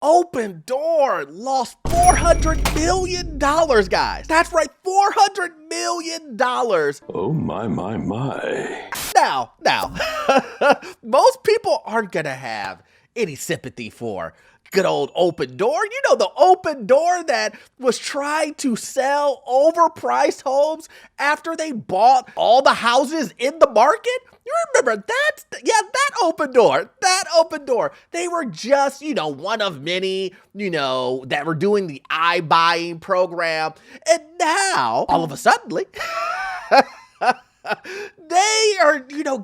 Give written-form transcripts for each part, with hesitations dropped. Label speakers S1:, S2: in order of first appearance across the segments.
S1: Opendoor lost $400 million, guys. That's right, $400 million.
S2: Oh, my.
S1: Now, most people aren't gonna have any sympathy for good old Opendoor. You know, the Opendoor that was trying to sell overpriced homes after they bought all the houses in the market. You remember that? Yeah, that Opendoor. They were just, one of many, that were doing the iBuying program. And now, all of a sudden, they are,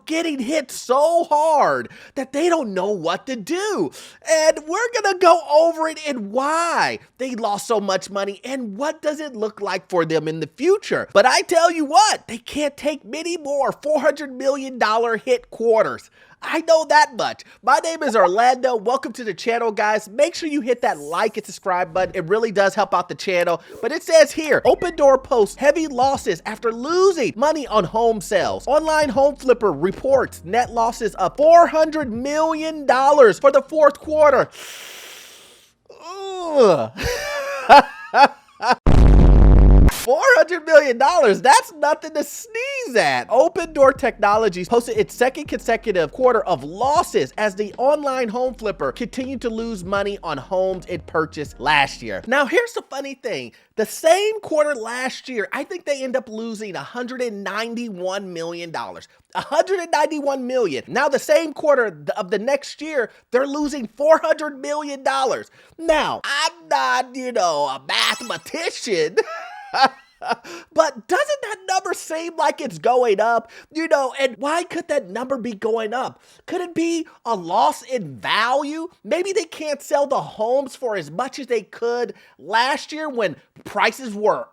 S1: getting hit so hard that they don't know what to do. And we're going to go over it and why they lost so much money and what does it look like for them in the future. But I tell you what, they can't take many more $400 million hit quarters. I know that much. My name is Orlando. Welcome to the channel, guys. Make sure you hit that like and subscribe button. It really does help out the channel. But it says here, Opendoor posts heavy losses after losing money on home sales. Online home flipper reports net losses of $400 million for the fourth quarter. $400 million, that's nothing to sneeze at. Opendoor Technologies posted its second consecutive quarter of losses as the online home flipper continued to lose money on homes it purchased last year. Now, here's the funny thing. The same quarter last year, I think they end up losing $191 million. $191 million. Now, the same quarter of the next year, they're losing $400 million. Now, I'm not, a mathematician. But doesn't that number seem like it's going up? And why could that number be going up? Could it be a loss in value? Maybe they can't sell the homes for as much as they could last year when prices were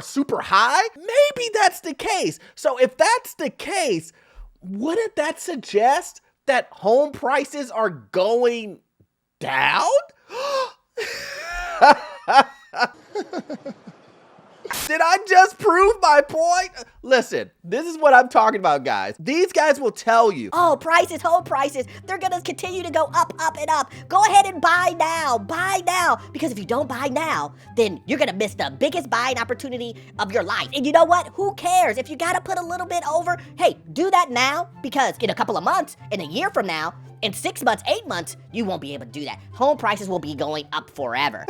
S1: super high? Maybe that's the case. So if that's the case, wouldn't that suggest that home prices are going down? Did I just prove my point? Listen, this is what I'm talking about, guys. These guys will tell you,
S3: oh, home prices, they're gonna continue to go up, and up. Go ahead and buy now, because if you don't buy now, then you're gonna miss the biggest buying opportunity of your life. And you know what? Who cares? If you gotta put a little bit over, hey, do that now, because in a couple of months, in a year from now, in 6 months, 8 months, you won't be able to do that. Home prices will be going up forever.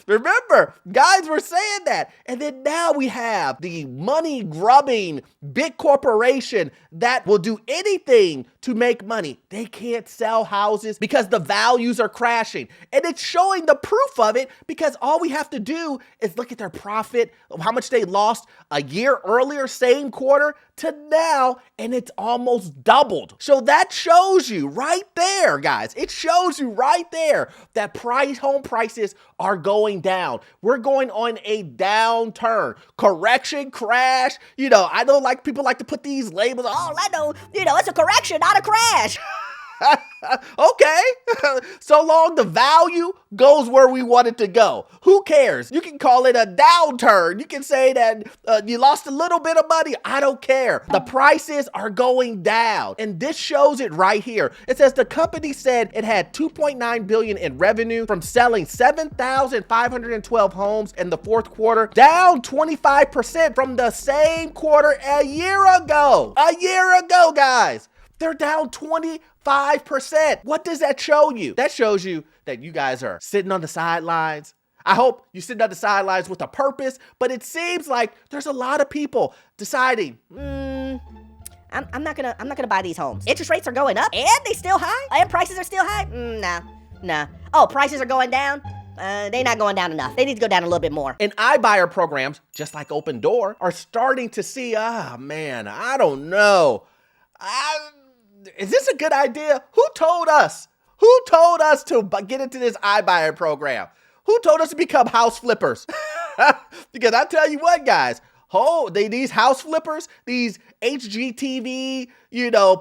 S1: Remember, guys were saying that. And then now we have the money-grubbing big corporation that will do anything to make money. They can't sell houses because the values are crashing. And it's showing the proof of it because all we have to do is look at their profit, how much they lost a year earlier, same quarter, to now, and it's almost doubled. So that shows you right there, guys. It shows you right there that home prices are going down. We're going on a downturn. Correction, crash. I know people like to put these labels.
S3: Oh, I know, it's a correction, not a crash.
S1: Okay, so long the value goes where we want it to go. Who cares? You can call it a downturn. You can say that you lost a little bit of money. I don't care. The prices are going down. And this shows it right here. It says the company said it had $2.9 billion in revenue from selling 7,512 homes in the fourth quarter, down 25% from the same quarter a year ago. A year ago, guys. They're down 25%. What does that show you? That shows you that you guys are sitting on the sidelines. I hope you're sitting on the sidelines with a purpose, but it seems like there's a lot of people deciding,
S3: I'm not gonna buy these homes. Interest rates are going up and they still high, and prices are still high. Nah. Oh, prices are going down. They're not going down enough. They need to go down a little bit more.
S1: And iBuyer programs, just like Opendoor, are starting to see, I don't know. Is this a good idea? Who told us? Who told us to get into this iBuyer program? Who told us to become house flippers? Because I tell you what, guys, these house flippers, these HGTV,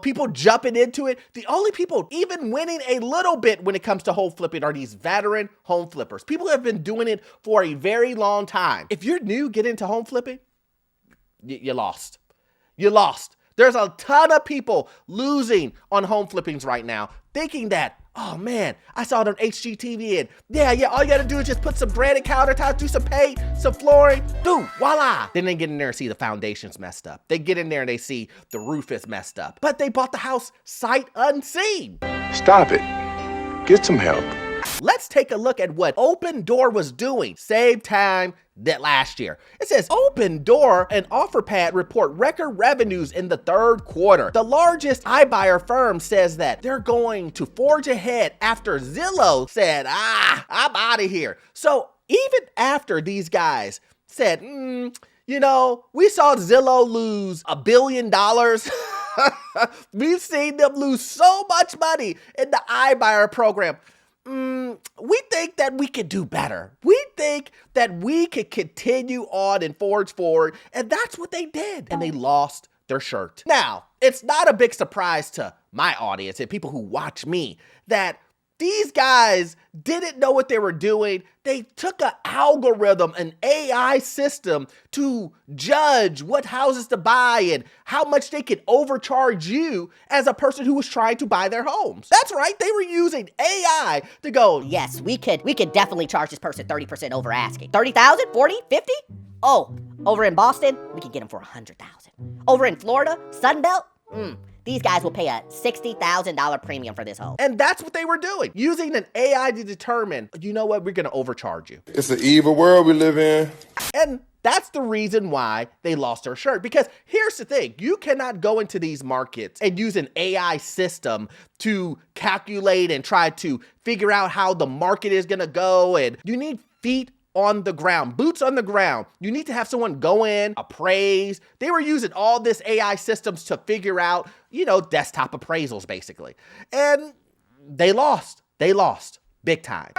S1: people jumping into it. The only people even winning a little bit when it comes to home flipping are these veteran home flippers. People have been doing it for a very long time. If you're new, get into home flipping, you lost. You lost. There's a ton of people losing on home flippings right now, thinking that, Oh man, I saw it on HGTV and yeah, all you gotta do is just put some granite countertops, do some paint, some flooring, dude, voila. Then they get in there and see the foundation's messed up. They get in there and they see the roof is messed up. But they bought the house sight unseen.
S2: Stop it. Get some help.
S1: Let's take a look at what Opendoor was doing. Same time that last year. It says Opendoor and OfferPad report record revenues in the third quarter. The largest iBuyer firm says that they're going to forge ahead after Zillow said, I'm out of here. So even after these guys said, you know, we saw Zillow lose $1 billion. We've seen them lose so much money in the iBuyer program. We think that we could do better. We think that we could continue on and forge forward. And that's what they did. And they lost their shirt. Now, it's not a big surprise to my audience and people who watch me that these guys didn't know what they were doing. They took an algorithm, an AI system to judge what houses to buy and how much they could overcharge you as a person who was trying to buy their homes. That's right, they were using AI to go,
S3: yes, we could definitely charge this person 30% over asking. 30,000, 40, 50? Oh, over in Boston, we could get them for 100,000. Over in Florida, Sunbelt, these guys will pay a $60,000 premium for this home.
S1: And that's what they were doing, using an AI to determine, you know what, we're gonna overcharge you.
S4: It's an evil world we live in.
S1: And that's the reason why they lost their shirt. Because here's the thing, you cannot go into these markets and use an AI system to calculate and try to figure out how the market is gonna go. And you need feet on the ground, boots on the ground. You need to have someone go in, appraise. They were using all this AI systems to figure out, you know, desktop appraisals basically. And they lost big time.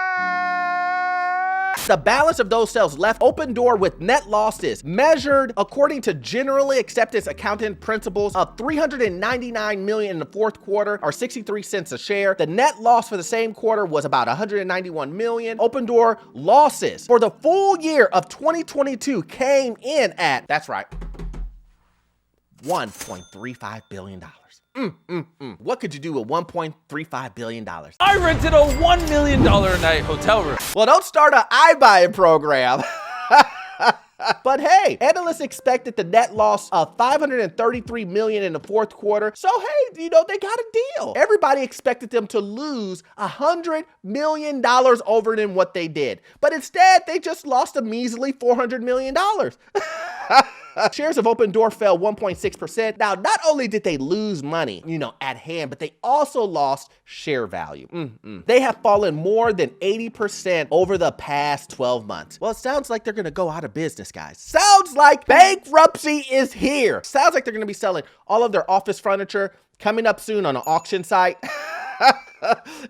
S1: The balance of those sales left Opendoor with net losses measured according to generally accepted accounting principles of $399 million in the fourth quarter, or 63 cents a share. The net loss for the same quarter was about $191 million. Opendoor losses for the full year of 2022 came in at, that's right, $1.35 billion. What could you do with $1.35 billion?
S5: I rented a $1 million a night hotel room.
S1: Well, don't start an iBuyer program. But hey, analysts expected the net loss of $533 million in the fourth quarter. So hey, you know, they got a deal. Everybody expected them to lose $100 million over than what they did. But instead, they just lost a measly $400 million. Shares of Opendoor fell 1.6%. Now, not only did they lose money, you know, at hand, but they also lost share value. They have fallen more than 80% over the past 12 months. Well, it sounds like they're gonna go out of business, guys. Sounds like bankruptcy is here. Sounds like they're gonna be selling all of their office furniture coming up soon on an auction site.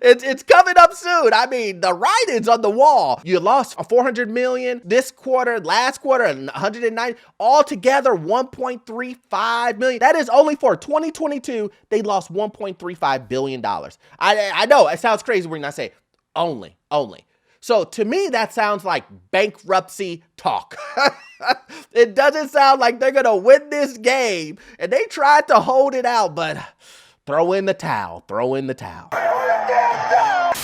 S1: It's coming up soon. I mean, the writing's on the wall. You lost $400 million this quarter, last quarter, and 109, altogether $1.35 million. That is only for 2022. They lost $1.35 billion. I know it sounds crazy when I say only. So to me, that sounds like bankruptcy talk. It doesn't sound like they're gonna win this game, and they tried to hold it out, but throw in the towel.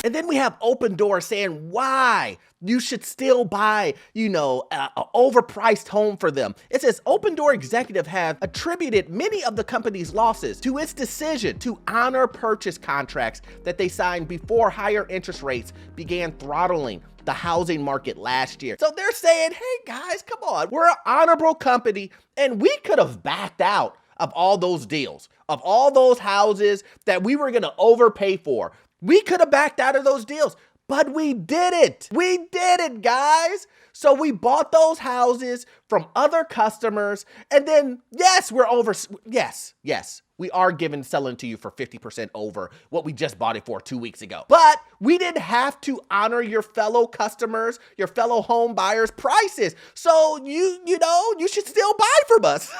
S1: And then we have Opendoor saying why you should still buy, you know, an overpriced home for them. It says Opendoor executive have attributed many of the company's losses to its decision to honor purchase contracts that they signed before higher interest rates began throttling the housing market last year. So they're saying, hey guys, come on, we're an honorable company and we could have backed out of all those deals, of all those houses that we were gonna overpay for. We could have backed out of those deals, but we didn't. We did it, guys. So we bought those houses from other customers, and then, yes, we are selling to you for 50% over what we just bought it for 2 weeks ago. But we didn't have to honor your fellow customers, your fellow home buyers' prices. So you should still buy from us.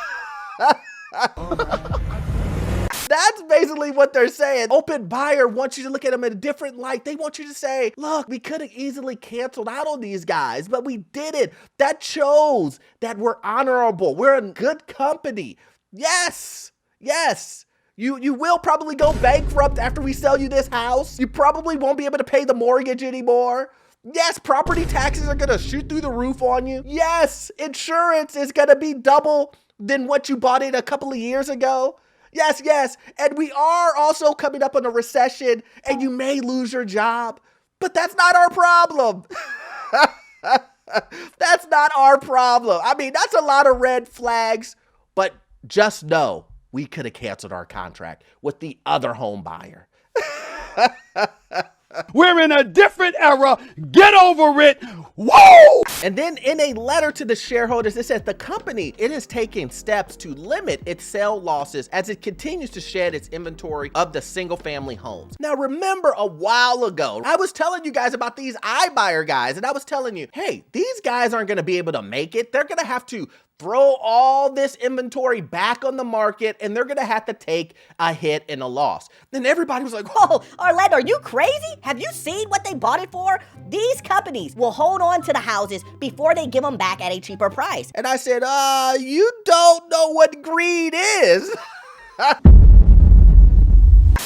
S1: That's basically what they're saying. Openbuyer wants you to look at them in a different light. They want you to say, look, we could have easily canceled out on these guys, but we didn't. That shows that we're honorable. We're in good company. Yes. You will probably go bankrupt after we sell you this house. You probably won't be able to pay the mortgage anymore. Yes, property taxes are gonna shoot through the roof on you. Yes, insurance is gonna be double than what you bought it a couple of years ago. Yes, and we are also coming up on a recession and you may lose your job, but that's not our problem. That's not our problem. I mean, that's a lot of red flags, but just know we could have canceled our contract with the other home buyer.
S6: We're in a different era. Get over it. Whoa!
S1: And then in a letter to the shareholders, it says the company, it is taking steps to limit its sale losses as it continues to shed its inventory of the single family homes. Now, remember a while ago, I was telling you guys about these Ibuyer guys, and I was telling you, hey, these guys aren't gonna be able to make it. They're gonna have to throw all this inventory back on the market and they're gonna have to take a hit and a loss. Then everybody was like,
S3: Whoa, Orlando, are you crazy? Have you seen what they bought it for? These companies will hold on to the houses before they give them back at a cheaper price.
S1: and I said, you don't know what greed is.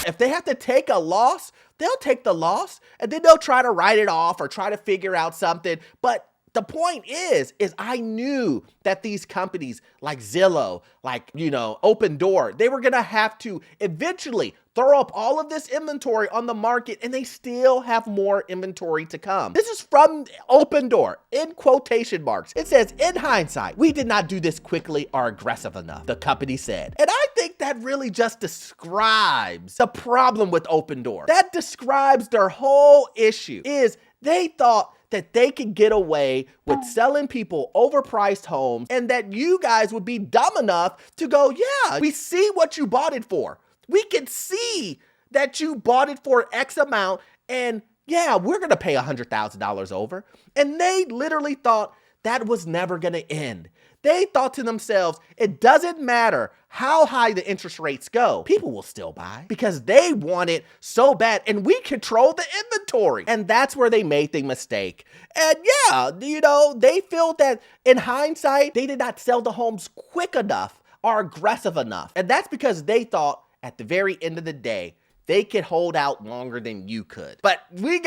S1: If they have to take a loss, they'll take the loss and then they'll try to write it off or try to figure out something. But the point is I knew that these companies like Zillow, like, Opendoor, they were gonna have to eventually throw up all of this inventory on the market and they still have more inventory to come. This is from Opendoor, in quotation marks. It says, in hindsight, we did not do this quickly or aggressive enough, the company said. And I think that really just describes the problem with Opendoor. That describes their whole issue, is they thought that they could get away with selling people overpriced homes and that you guys would be dumb enough to go, yeah, we see what you bought it for. We can see that you bought it for X amount and yeah, we're gonna pay $100,000 over. And they literally thought that was never gonna end. They thought to themselves, it doesn't matter how high the interest rates go, people will still buy because they want it so bad and we control the inventory. And that's where they made the mistake. And yeah, they feel that in hindsight, they did not sell the homes quick enough or aggressive enough. And that's because they thought at the very end of the day, they could hold out longer than you could. But we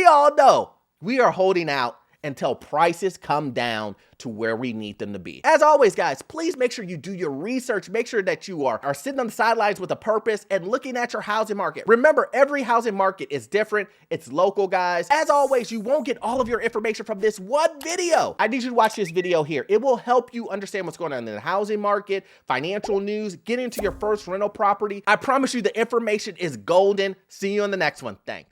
S1: all know we are holding out until prices come down to where we need them to be. As always, guys, please make sure you do your research. Make sure that you are sitting on the sidelines with a purpose and looking at your housing market. Remember, every housing market is different. It's local, guys. As always, you won't get all of your information from this one video. I need you to watch this video here. It will help you understand what's going on in the housing market, financial news, get into your first rental property. I promise you the information is golden. See you on the next one. Thanks.